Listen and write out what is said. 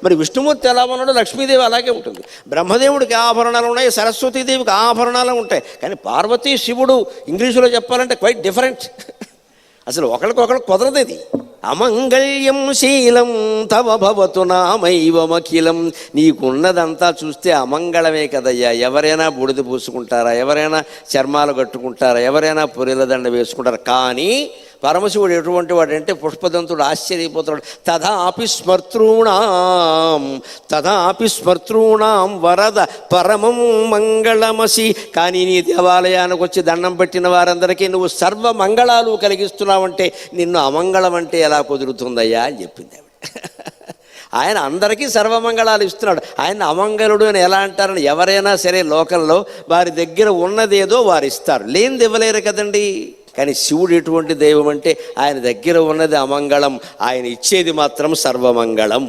మరి విష్ణుమూర్తి ఎలా ఉన్నాడో లక్ష్మీదేవి అలాగే ఉంటుంది. బ్రహ్మదేవుడికి ఆభరణాలు ఉన్నాయి, సరస్వతీదేవికి ఆభరణాలు ఉంటాయి. కానీ పార్వతీ శివుడు ఇంగ్లీషులో చెప్పాలంటే క్వైట్ డిఫరెంట్. అసలు ఒకరికొకరు కుదరదు. ఇది అమంగళ్యం శీలం తవ భవతు నామైవమఖిలం. నీకున్నదంతా చూస్తే అమంగళమే కదయ్యా. ఎవరైనా బూడిద పూసుకుంటారా, ఎవరైనా చర్మాలు కట్టుకుంటారా, ఎవరైనా పొరిల దండ వేసుకుంటారా. కానీ పరమశివుడు ఎటువంటి వాడు అంటే పుష్పదంతుడు ఆశ్చర్యపోతాడు. తథాపి స్మర్తృణాం వరద పరమం మంగళమసి. కానీ నీ దేవాలయానికి వచ్చి దండం పెట్టిన వారందరికీ నువ్వు సర్వ మంగళాలు కలిగిస్తున్నావంటే నిన్ను అమంగళం అంటే ఎలా కుదురుతుందయ్యా అని చెప్పింది ఆవిడ. ఆయన అందరికీ సర్వమంగళాలు ఇస్తున్నాడు. ఆయన అమంగళుడు అని ఎలా అంటారని ఎవరైనా సరే లోకంలో వారి దగ్గర ఉన్నదేదో వారు ఇస్తారు, లేనిది ఇవ్వలేరు కదండి. కానీ శివుడు ఎటువంటి దైవం అంటే ఆయన దగ్గర ఉన్నది అమంగళం, ఆయన ఇచ్చేది మాత్రం సర్వమంగళం.